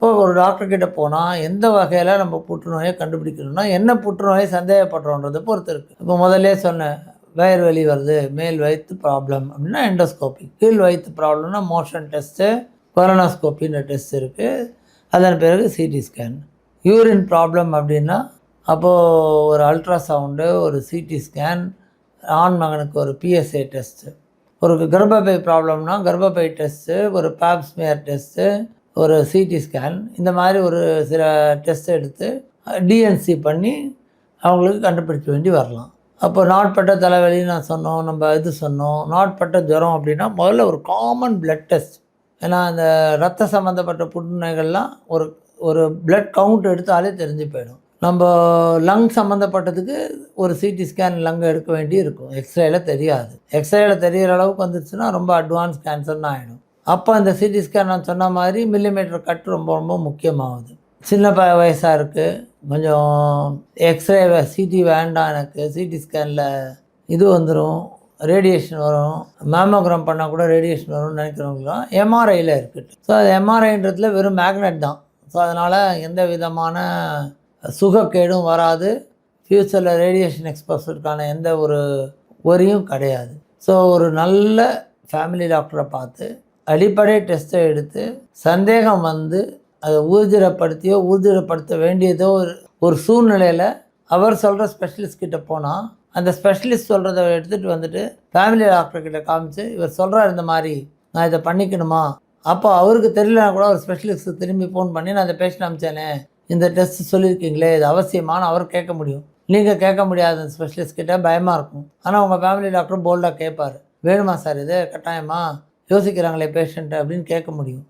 இப்போ ஒரு டாக்டர்கிட்ட போனால் எந்த வகையில் நம்ம புற்றுநோயை கண்டுபிடிக்கணும்னா என்ன புற்றுநோயை சந்தேகப்படுறோன்றதை பொறுத்து இருக்குது. இப்போ முதல்லே சொன்னேன், வயிறு வலி வருது, மேல் வயிற்று ப்ராப்ளம் அப்படின்னா எண்டோஸ்கோபி, கீழ் வயிற்று ப்ராப்ளம்னா மோஷன் டெஸ்ட்டு, கொரோனாஸ்கோப்பின்னு டெஸ்ட் இருக்குது. அதன் பிறகு சிடி ஸ்கேன். யூரின் ப்ராப்ளம் அப்படின்னா அப்போது ஒரு அல்ட்ராசவுண்டு, ஒரு சிடி ஸ்கேன், ஆண் மகனுக்கு ஒரு பிஎஸ்ஏ டெஸ்ட்டு. ஒரு கர்ப்பப்பை ப்ராப்ளம்னா கர்ப்பப்பை டெஸ்ட்டு, ஒரு பாப்ஸ்மியர் டெஸ்ட்டு, ஒரு சிடி ஸ்கேன், இந்த மாதிரி ஒரு சில டெஸ்ட் எடுத்து டிஎன்சி பண்ணி அவங்களுக்கு கண்டுபிடிக்க வேண்டி வரலாம். அப்போ நாட்பட்ட தலைவலின்னு நான் சொன்னோம், நம்ம இது சொன்னோம். நாட்பட்ட ஜுரம் அப்படின்னா முதல்ல ஒரு காமன் பிளட் டெஸ்ட். ஏன்னா அந்த ரத்த சம்மந்தப்பட்ட புற்றுநோய்கள்லாம் ஒரு ஒரு பிளட் கவுண்ட் எடுத்தாலே தெரிஞ்சு போயிடும். நம்ம லங் சம்மந்தப்பட்டதுக்கு ஒரு சிடி ஸ்கேன் லங் எடுக்க வேண்டி இருக்கும். எக்ஸ்ரேல தெரியாது. எக்ஸ்ரேல தெரிகிற அளவுக்கு வந்துருச்சுன்னா ரொம்ப அட்வான்ஸ் கேன்சர்னு ஆகிடும். அப்போ அந்த சிடி ஸ்கேன் நான் சொன்ன மாதிரி மில்லிமீட்டர் கட் ரொம்ப ரொம்ப முக்கியமாகுது. சின்ன வயசாக இருக்குது, கொஞ்சம் எக்ஸ்ரே சிடி வேண்டாம், எனக்கு சிடி ஸ்கேனில் இது வந்துடும், ரேடியேஷன் வரும், மேமோகிராம் பண்ணால் கூட ரேடியேஷன் வரும்னு நினைக்கிறவங்களாம் எம்ஆர்ஐயில் இருக்குது. ஸோ அது எம்ஆர்ஐன்றதுல வெறும் மேக்னெட் தான். ஸோ அதனால் எந்த விதமான சுகக்கேடும் வராது. ஃப்யூச்சரில் ரேடியேஷன் எக்ஸ்போசருக்கான எந்த ஒரு ஒரியும் கிடையாது. ஸோ ஒரு நல்ல ஃபேமிலி டாக்டரை பார்த்து அடிப்படை டெஸ்ட்டை எடுத்து சந்தேகம் வந்து அதை ஊர்ஜிதப்படுத்த வேண்டியதோ ஒரு சூழ்நிலையில் அவர் சொல்கிற ஸ்பெஷலிஸ்ட் கிட்ட போனால் அந்த ஸ்பெஷலிஸ்ட் சொல்கிறத எடுத்துகிட்டு வந்துட்டு ஃபேமிலி டாக்டர்கிட்ட காமிச்சு இவர் சொல்கிறார் இந்த மாதிரி நான் இதை பண்ணிக்கணுமா, அப்போ அவருக்கு தெரியலனா கூட ஒரு ஸ்பெஷலிஸ்ட்டு திரும்பி ஃபோன் பண்ணி நான் அந்த பேஷண்ட் அமிச்சேனே, இந்த டெஸ்ட் சொல்லியிருக்கீங்களே இது அவசியமானு அவர் கேட்க முடியும். நீங்கள் கேட்க முடியாத அந்த ஸ்பெஷலிஸ்ட் கிட்ட பயமாக இருக்கும். ஆனால் உங்கள் ஃபேமிலி டாக்டர் போல்டாக கேட்பார், வேணுமா சார் இது கட்டாயமா, யோசிக்கிறாங்களே பேஷண்ட்டு அப்படின்னு கேட்க முடியும்.